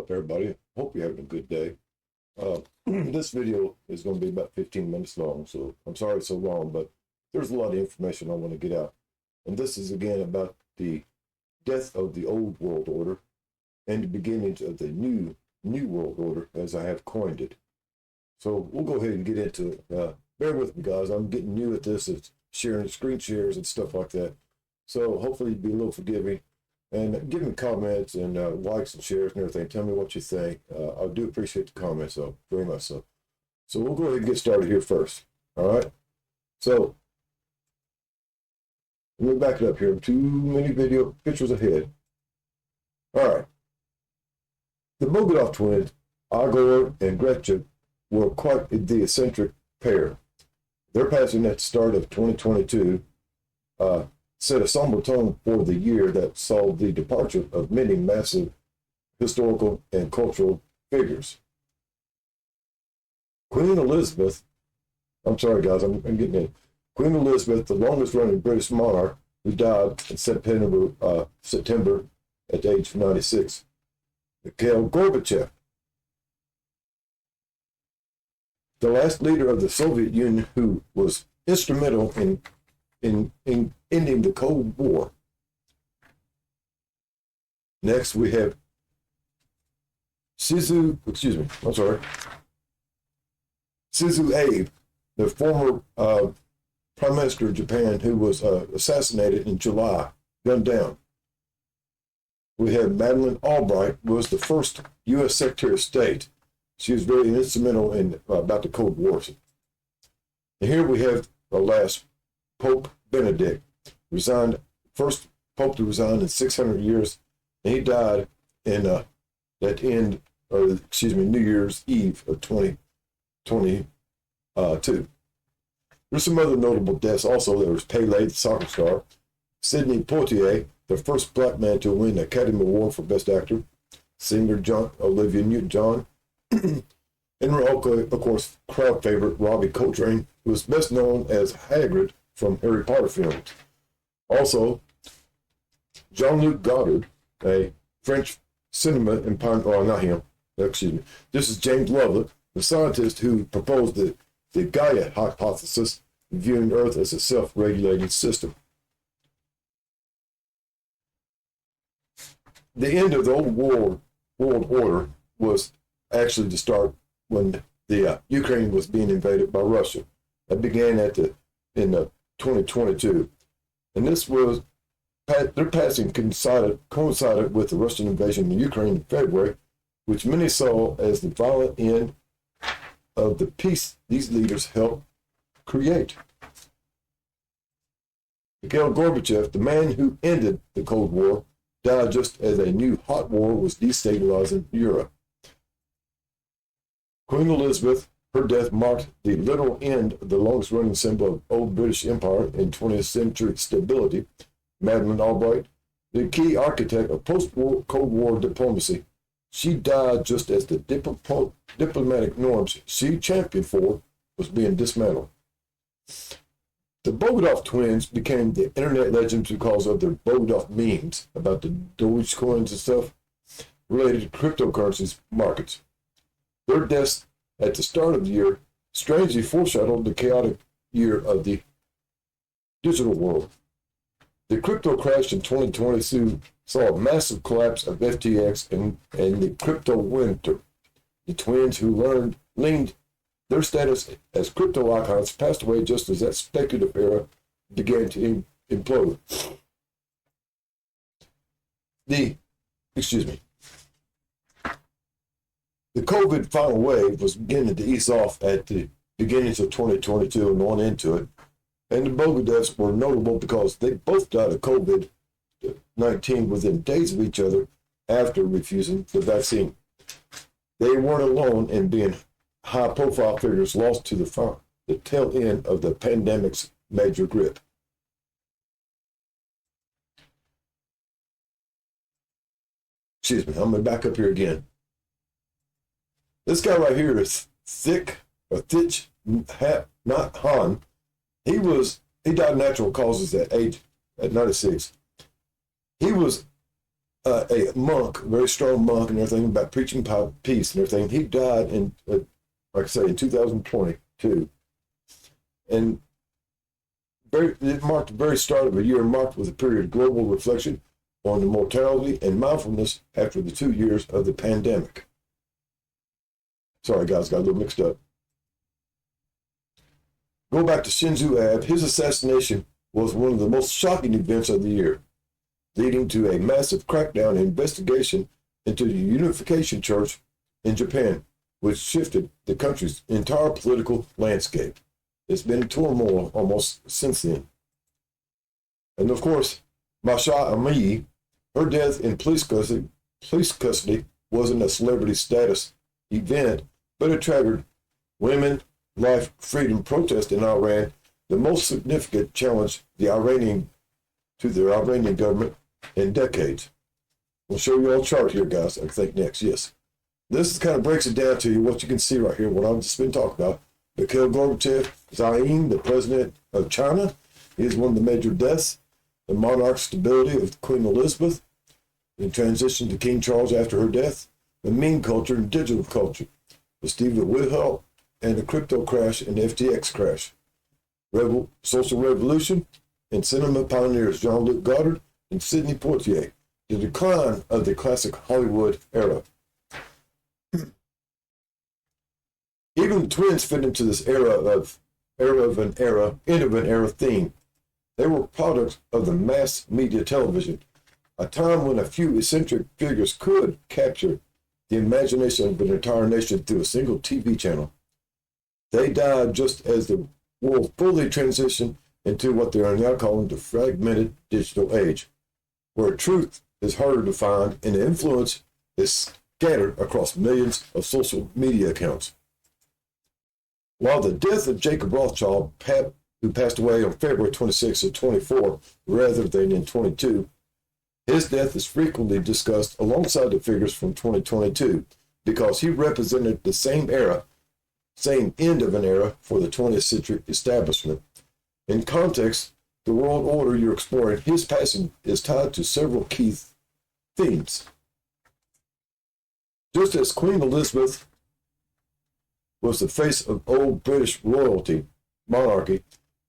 up, everybody? Hope you're having a good day. This video is going to be about 15 minutes long, so I'm sorry it's so long, but there's a lot of information I want to get out. And this is again about the death of the old world order and the beginnings of the new world order, as I have coined it. So we'll go ahead and get into it. Bear with me, guys. I'm getting new at this. It's sharing screen shares and stuff like that. So hopefully be a little forgiving. And give me comments and likes and shares and everything. Tell me what you think. I do appreciate the comments, though, very much so. So we'll go ahead and get started here first. All right. So let me back it up here. Too many video pictures ahead. All right. The Bogdanov twins, Igor and Gretchen, were quite the eccentric pair. Their passing at the start of 2022 set a somber tone for the year that saw the departure of many massive historical and cultural figures. Queen Elizabeth, I'm sorry guys, I'm getting in. Queen Elizabeth, the longest running British monarch, who died in September at the age of 96. Mikhail Gorbachev, the last leader of the Soviet Union who was instrumental in ending the Cold War. Next, we have Shinzo Abe, the former Prime Minister of Japan, who was assassinated in July, gunned down. We have Madeleine Albright, who was the first U.S. Secretary of State. She was very instrumental in about the Cold War. And here we have the last Pope Benedict, resigned, first Pope to resign in 600 years, and he died in New Year's Eve of 2022. There's some other notable deaths also. There was Pele, the soccer star, Sidney Poitier, the first black man to win the Academy Award for Best Actor, singer Olivia Newton-John, and of course, crowd favorite Robbie Coltrane, who was best known as Hagrid from Harry Potter films. Also, Jean-Luc Godard, a French cinema and pioneer, not him, excuse me. This is James Lovelock, the scientist who proposed the Gaia hypothesis, viewing Earth as a self-regulating system. The end of the old world order was actually to start when the Ukraine was being invaded by Russia. That began in 2022, and this was their passing coincided with the Russian invasion of Ukraine in February, which many saw as the violent end of the peace these leaders helped create. Mikhail Gorbachev, the man who ended the Cold War, died just as a new hot war was destabilizing Europe. Queen Elizabeth, her death marked the literal end of the longest-running symbol of old British Empire in 20th century stability. Madeleine Albright, the key architect of post-war Cold War diplomacy, she died just as the diplomatic norms she championed for was being dismantled. The Bogdanov twins became the internet legends because of their Bogdanov memes about the Dogecoins and stuff related to cryptocurrencies markets. Their deaths at the start of the year strangely foreshadowed the chaotic year of the digital world. The crypto crash in 2022 saw a massive collapse of FTX and the crypto winter. The twins who leaned their status as crypto icons passed away just as that speculative era began to implode. The COVID final wave was beginning to ease off at the beginnings of 2022 and on into it. And the Bogdanovs were notable because they both died of COVID-19 within days of each other after refusing the vaccine. They weren't alone in being high-profile figures lost to the tail end of the pandemic's major grip. Excuse me, I'm going to back up here again. This guy right here is Thich Nhat Hanh. He died of natural causes at 96. He was a monk, a very strong monk and everything, about preaching peace and everything. He died in, like I say, in 2022. And it marked the very start of a year marked with a period of global reflection on the mortality and mindfulness after the 2 years of the pandemic. Sorry, guys, got a little mixed up. Go back to Shinzo Abe. His assassination was one of the most shocking events of the year, leading to a massive crackdown and investigation into the Unification Church in Japan, which shifted the country's entire political landscape. It's been in turmoil almost since then. And of course, Masha Amini, her death in police custody wasn't a celebrity status event, but it triggered women, life, freedom protest in Iran, the most significant challenge the Iranian government in decades. We'll show you all a chart here, guys, I think next, yes. This kind of breaks it down to you, what you can see right here, what I've just been talking about. Mikhail Gorbachev, Zaim, the president of China, is one of the major deaths. The monarch stability of Queen Elizabeth, the transition to King Charles after her death, the meme culture and digital culture, the Stephen Witzel and the crypto crash and the FTX crash, social revolution, and cinema pioneers Jean-Luc Godard and Sidney Poitier, the decline of the classic Hollywood era. Even the twins fit into this end of an era theme. They were products of the mass media television, a time when a few eccentric figures could capture the imagination of an entire nation through a single TV channel. They died just as the world fully transitioned into what they are now calling the fragmented digital age, where truth is harder to find and influence is scattered across millions of social media accounts. While the death of Jacob Rothschild, who passed away on February 26 of 24 rather than in 22, his death is frequently discussed alongside the figures from 2022 because he represented the same end of an era for the 20th century establishment. In context, the world order you're exploring, his passing is tied to several key themes. Just as Queen Elizabeth was the face of old British monarchy,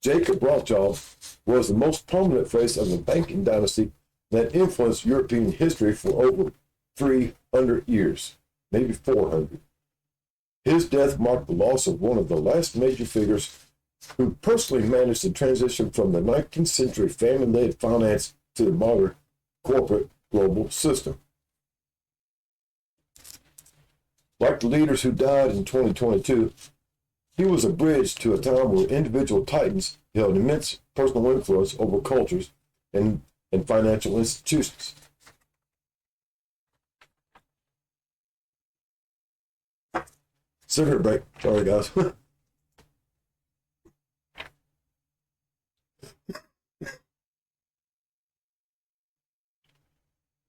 Jacob Rothschild was the most prominent face of the banking dynasty that influenced European history for over 300 years, maybe 400. His death marked the loss of one of the last major figures who personally managed the transition from the 19th century family-led finance to the modern corporate global system. Like the leaders who died in 2022, he was a bridge to a time where individual titans held immense personal influence over cultures and financial institutions. Cigarette break. Sorry, guys.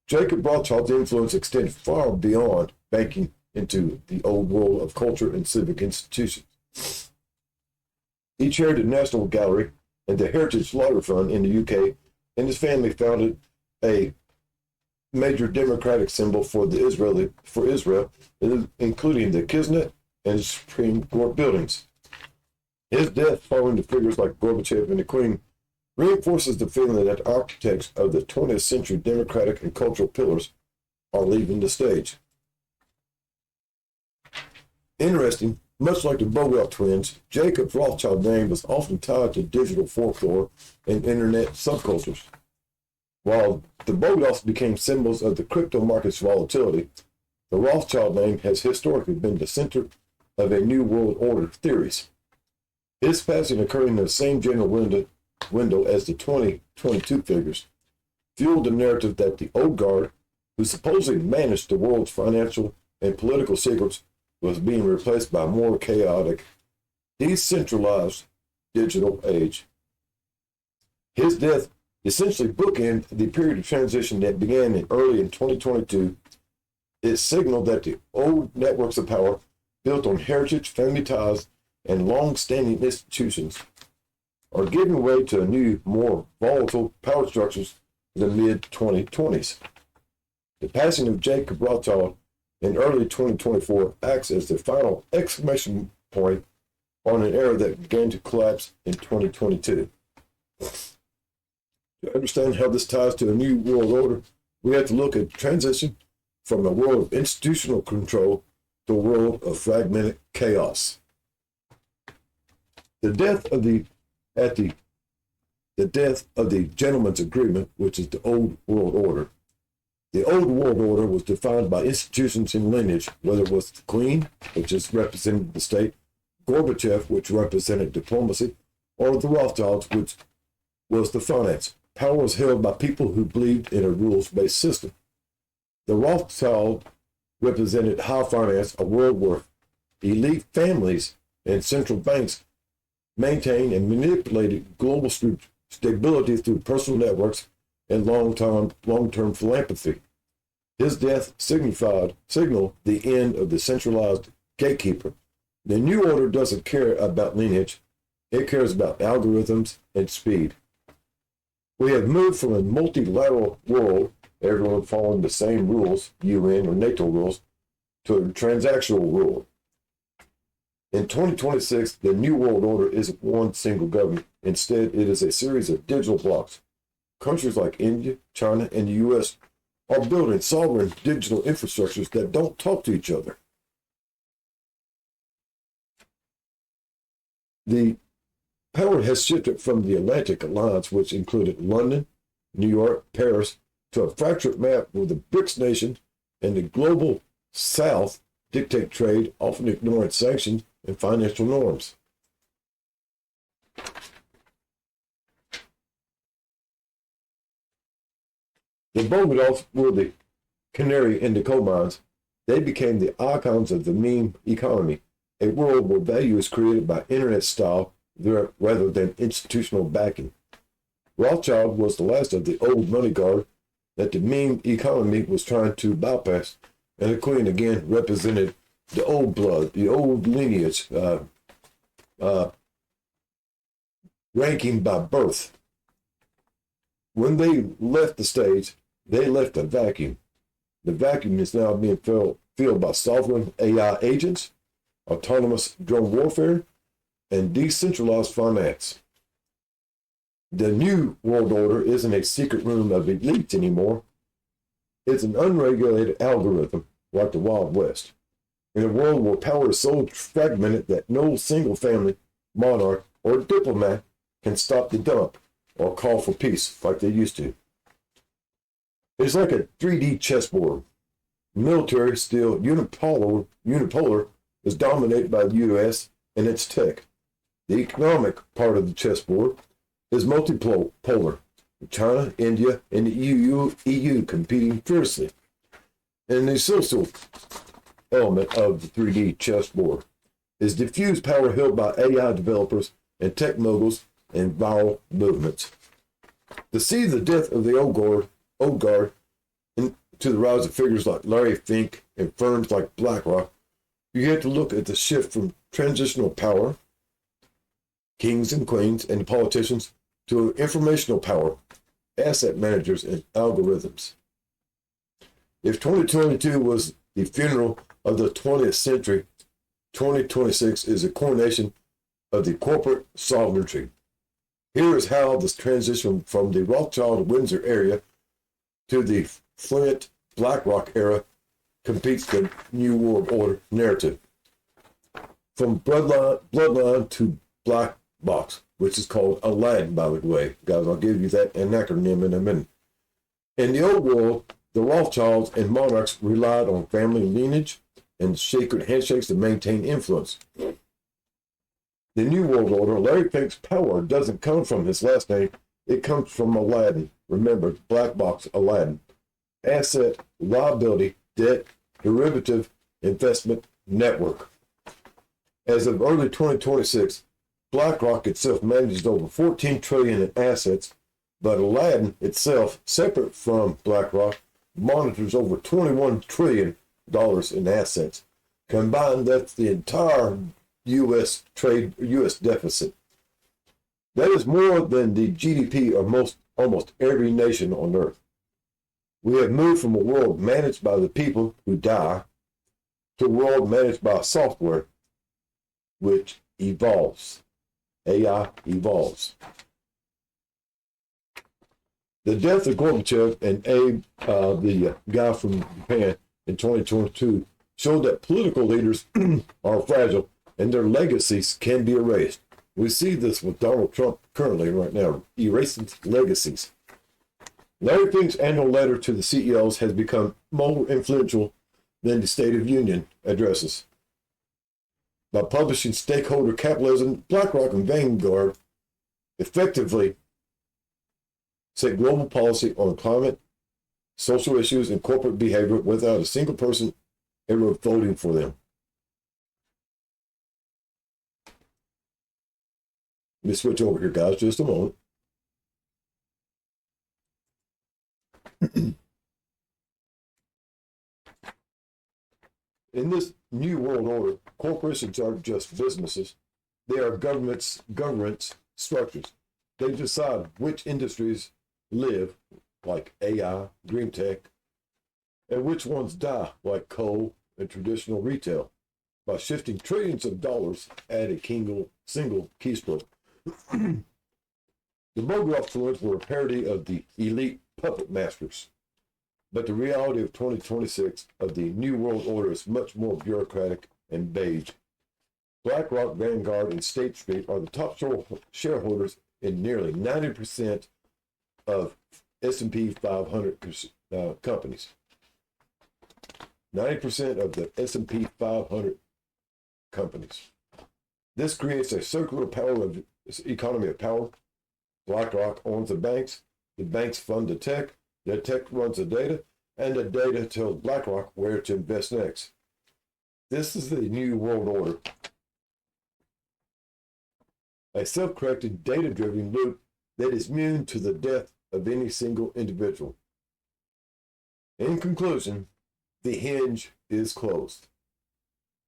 Jacob Rothschild's influence extended far beyond banking into the old world of culture and civic institutions. He chaired the National Gallery and the Heritage Lottery Fund in the UK, and his family founded a major democratic symbol for Israel, including the Knesset and Supreme Court buildings. His death, following the figures like Gorbachev and the Queen, reinforces the feeling that architects of the 20th century democratic and cultural pillars are leaving the stage. Interesting, much like the Bogart twins, Jacob Rothschild's name was often tied to digital folklore and internet subcultures. While the Bogarts became symbols of the crypto market's volatility, the Rothschild name has historically been the center of a new world order theories. His passing occurring in the same general window as the 2022 figures fueled the narrative that the old guard, who supposedly managed the world's financial and political secrets, was being replaced by a more chaotic, decentralized digital age. His death essentially bookended the period of transition that began early in 2022. It signaled that the old networks of power, built on heritage, family ties, and long-standing institutions, are giving way to a new, more volatile power structures in the mid-2020s. The passing of Jacob Rothschild in early 2024 acts as the final exclamation point on an era that began to collapse in 2022. To understand how this ties to a new world order, we have to look at the transition from a world of institutional control to a world of fragmented chaos. The death of the gentleman's agreement, which is the old world order. The old world order was defined by institutions and lineage, whether it was the Queen, which is represented the state, Gorbachev, which represented diplomacy, or the Rothschilds, which was the finance. Power was held by people who believed in a rules-based system. The Rothschild represented high finance, a world where elite families and central banks maintained and manipulated global stability through personal networks and long-term philanthropy. His death signaled the end of the centralized gatekeeper. The new order doesn't care about lineage. It cares about algorithms and speed. We have moved from a multilateral world, everyone following the same rules, UN or NATO rules, to a transactional world. In 2026, the new world order isn't one single government. Instead, it is a series of digital blocks. Countries like India, China, and the US are building sovereign digital infrastructures that don't talk to each other. The power has shifted from the Atlantic Alliance, which included London, New York, Paris, to a fractured map where the BRICS nation and the global South dictate trade, often ignoring sanctions and financial norms. The Bogdanovs were the canary in the coal mines. They became the icons of the meme economy, a world where value is created by internet style rather than institutional backing. Rothschild was the last of the old money guard that the meme economy was trying to bypass, and the Queen again represented the old blood, the old lineage, ranking by birth. When they left the stage, they left a vacuum. The vacuum is now being filled by sovereign AI agents, autonomous drone warfare, and decentralized finance. The new world order isn't a secret room of elites anymore. It's an unregulated algorithm like the Wild West. In a world where power is so fragmented that no single family, monarch, or diplomat can stop the dump or call for peace like they used to. It's like a 3D chessboard. Military still unipolar is dominated by the U.S. and its tech. The economic part of the chessboard is multipolar. China, India, and the EU competing fiercely. And the social element of the 3D chessboard is diffused power held by AI developers and tech moguls and viral movements. To see the death of the old guard and to the rise of figures like Larry Fink and firms like BlackRock, you have to look at the shift from transitional power, kings and queens and politicians, to informational power, asset managers and algorithms. If 2022 was the funeral of the 20th century, 2026 is a coronation of the corporate sovereignty. Here is how this transition from the Rothschild-Windsor area to the Flint BlackRock era competes the New World Order narrative. From bloodline to black box, which is called Aladdin, by the way. Guys, I'll give you that an acronym in a minute. In the old world, the Rothschilds and monarchs relied on family lineage and sacred handshakes to maintain influence. The New World Order, Larry Fink's power doesn't come from his last name. It comes from Aladdin. Remember, black box Aladdin. Asset, liability, debt, derivative, investment, network. As of early 2026, BlackRock itself manages over 14 trillion in assets, but Aladdin itself, separate from BlackRock, monitors over $21 trillion in assets. Combined, that's the entire U.S. deficit. That is more than the GDP of almost every nation on earth. We have moved from a world managed by the people who die to a world managed by software, which evolves. AI evolves. The death of Gorbachev and Abe, the guy from Japan, in 2022 showed that political leaders are fragile and their legacies can be erased. We see this with Donald Trump currently right now, erasing legacies. Larry Fink's annual letter to the CEOs has become more influential than the State of Union addresses. By publishing Stakeholder Capitalism, BlackRock and Vanguard effectively set global policy on climate, social issues, and corporate behavior without a single person ever voting for them. Let me switch over here, guys, just a moment. In this new world order, corporations aren't just businesses. They are governance structures. They decide which industries live, like AI, green tech, and which ones die, like coal and traditional retail, by shifting trillions of dollars at a single keystroke. The Bogart floors were a parody of the elite puppet masters, but the reality of 2026 of the New World Order is much more bureaucratic and beige. BlackRock, Vanguard, and State Street are the top shareholders in nearly 90% of S&P 500 companies. 90% of the S&P 500 companies. This creates a circular economy of power. BlackRock owns the banks fund the tech runs the data, and the data tells BlackRock where to invest next. This is the new world order. A self-correcting, data-driven loop that is immune to the death of any single individual. In conclusion, the hinge is closed.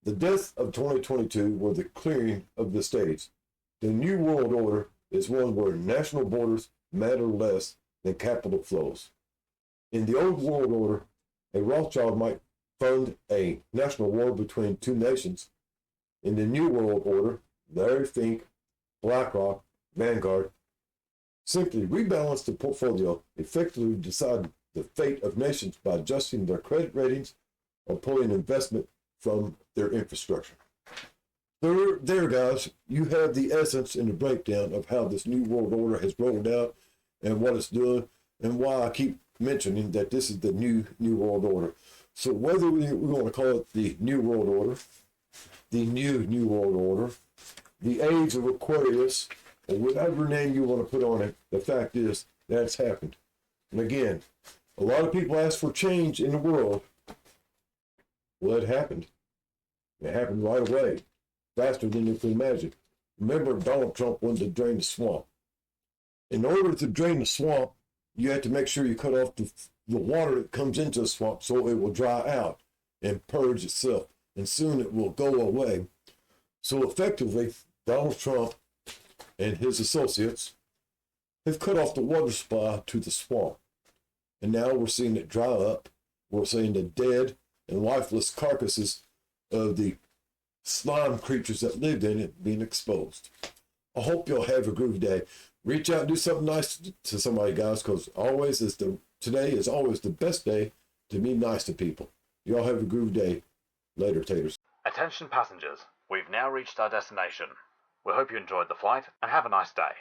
The deaths of 2022 were the clearing of the stage. The new world order is one where national borders matter less than capital flows. In the old world order, a Rothschild might fund a national war between two nations. In the new world order, Larry Fink, BlackRock, Vanguard simply rebalance the portfolio, effectively decide the fate of nations by adjusting their credit ratings or pulling investment from their infrastructure. There, guys, you have the essence and the breakdown of how this new world order has rolled out and what it's doing, and why I keep mentioning that this is the new world order. So whether we're going to call it the new world order, the new world order, the age of Aquarius, or whatever name you want to put on it, the fact is that's happened. And again, a lot of people ask for change in the world. Well, it happened. It happened right away, faster than you can imagine. Remember, Donald Trump wanted to drain the swamp. In order to drain the swamp, you have to make sure you cut off the water that comes into the swamp so it will dry out and purge itself, and soon it will go away. So effectively, Donald Trump and his associates have cut off the water supply to the swamp. And now we're seeing it dry up. We're seeing the dead and lifeless carcasses of the slime creatures that lived in it being exposed. I hope you'll have a groovy day. Reach out and do something nice to somebody, guys, because today is always the best day to be nice to people. Y'all have a groovy day. Later, taters. Attention passengers, we've now reached our destination. We hope you enjoyed the flight and have a nice day.